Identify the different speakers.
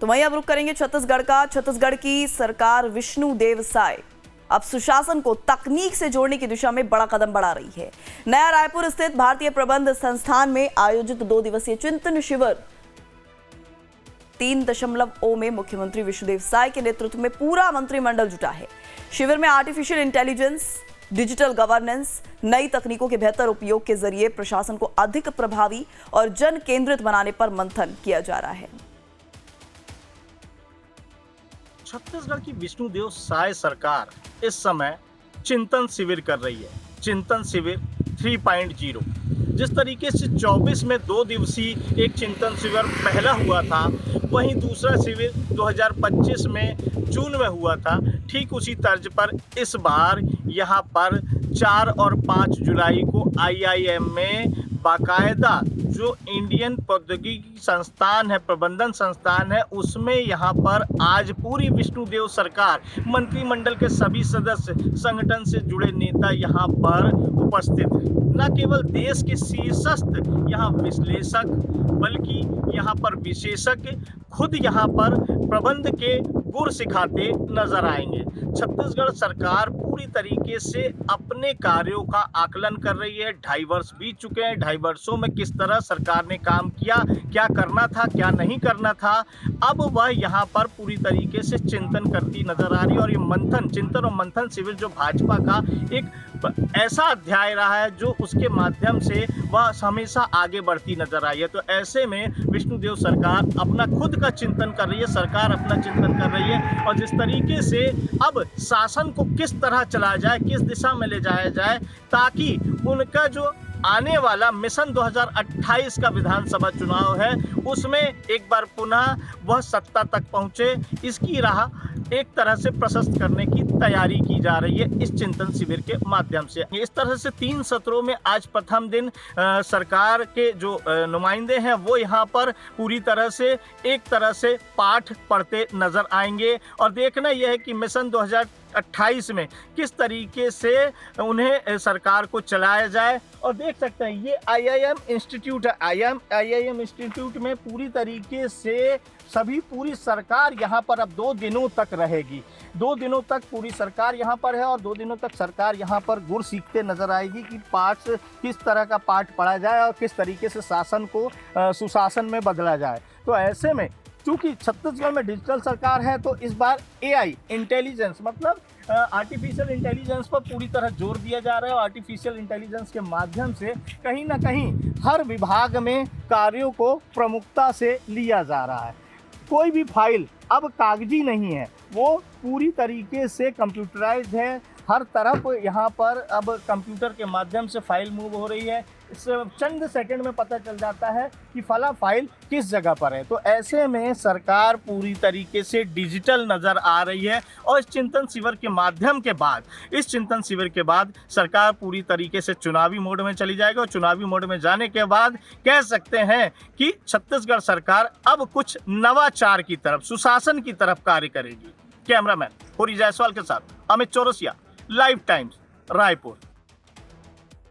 Speaker 1: तो वहीं अब रुक करेंगे छत्तीसगढ़ का। छत्तीसगढ़ की सरकार विष्णुदेव साय अब सुशासन को तकनीक से जोड़ने की दिशा में बड़ा कदम बढ़ा रही है। नया रायपुर स्थित भारतीय प्रबंध संस्थान में आयोजित 2 दिवसीय चिंतन शिविर 3.0 में मुख्यमंत्री विष्णुदेव साय के नेतृत्व में पूरा मंत्रिमंडल जुटा है। शिविर में आर्टिफिशियल इंटेलिजेंस, डिजिटल गवर्नेंस, नई तकनीकों के बेहतर उपयोग के जरिए प्रशासन को अधिक प्रभावी और जन केंद्रित बनाने पर मंथन किया जा रहा है।
Speaker 2: छत्तीसगढ़ की विष्णुदेव साय सरकार इस समय चिंतन शिविर कर रही है। चिंतन शिविर 3.0 जिस तरीके से 24 में 2 दिवसीय एक चिंतन शिविर पहला हुआ था, वहीं दूसरा शिविर 2025 में जून में हुआ था। ठीक उसी तर्ज पर इस बार यहाँ पर 4 और 5 जुलाई को IIM में बाकायदा जो इंडियन प्रौद्योगिकी संस्थान है, प्रबंधन संस्थान है, उसमें यहाँ पर आज पूरी विष्णुदेव सरकार, मंत्रिमंडल के सभी सदस्य, संगठन से जुड़े नेता यहाँ पर उपस्थित हैं। न केवल देश के शीर्षस्थ यहाँ विश्लेषक बल्कि यहाँ पर विशेषज्ञ खुद यहाँ पर प्रबंध के गुर सिखाते नजर आएंगे। छत्तीसगढ़ सरकार पूरी तरीके से अपने कार्यों का आकलन कर रही है। 2.5 वर्ष बीत चुके हैं। 2.5 वर्षों में किस तरह सरकार ने काम किया, क्या करना था, क्या नहीं करना था, अब वह यहाँ पर पूरी तरीके से चिंतन करती नजर आ रही है। और ये चिंतन और मंथन शिविर जो भाजपा का एक ऐसा अध्याय रहा है जो उसके माध्यम से वह हमेशा आगे बढ़ती नजर आई है। तो ऐसे में विष्णुदेव सरकार अपना खुद का चिंतन कर रही है, सरकार अपना चिंतन कर रही है। और जिस तरीके से अब शासन को किस तरह चलाया जाए, किस दिशा में ले जाया जाए, ताकि उनका जो आने वाला मिशन 2028 का विधानसभा चुनाव है उसमें एक बार पुनः वह सत्ता तक पहुंचे, इसकी राह एक तरह से प्रशस्त करने की तैयारी की जा रही है इस चिंतन शिविर के माध्यम से। इस तरह से 3 सत्रों में आज प्रथम दिन सरकार के जो नुमाइंदे हैं वो यहाँ पर पूरी तरह से पाठ पढ़ते नजर आएंगे। और देखना यह है कि मिशन 2028 में किस तरीके से उन्हें सरकार को चलाया जाए। और देख सकते हैं ये IIM इंस्टीट्यूट है। IIM इंस्टीट्यूट में पूरी तरीके से पूरी सरकार यहाँ पर अब 2 दिनों तक रहेगी। 2 दिनों तक पूरी सरकार यहाँ पर है और 2 दिनों तक सरकार यहाँ पर गुर सीखते नजर आएगी कि किस तरह का पाठ पढ़ा जाए और किस तरीके से शासन को सुशासन में बदला जाए। तो ऐसे में चूंकि छत्तीसगढ़ में डिजिटल सरकार है तो इस बार AI इंटेलिजेंस मतलब आर्टिफिशियल इंटेलिजेंस पर पूरी तरह जोर दिया जा रहा है। और आर्टिफिशियल इंटेलिजेंस के माध्यम से कहीं ना कहीं हर विभाग में कार्यों को प्रमुखता से लिया जा रहा है। कोई भी फाइल अब कागजी नहीं है, वो पूरी तरीके से कंप्यूटराइज्ड है। हर तरफ यहाँ पर अब कंप्यूटर के माध्यम से फाइल मूव हो रही है। इस चंद सेकंड में पता चल जाता है कि फला फाइल किस जगह पर है। तो ऐसे में सरकार पूरी तरीके से डिजिटल नज़र आ रही है। और इस चिंतन शिविर के बाद सरकार पूरी तरीके से चुनावी मोड में चली जाएगी। और चुनावी मोड में जाने के बाद कह सकते हैं कि छत्तीसगढ़ सरकार अब कुछ नवाचार की तरफ, सुशासन की तरफ कार्य करेगी। कैमरामैन होरी जायसवाल के साथ अमित चौरसिया, लाइव टाइम्स, रायपुर।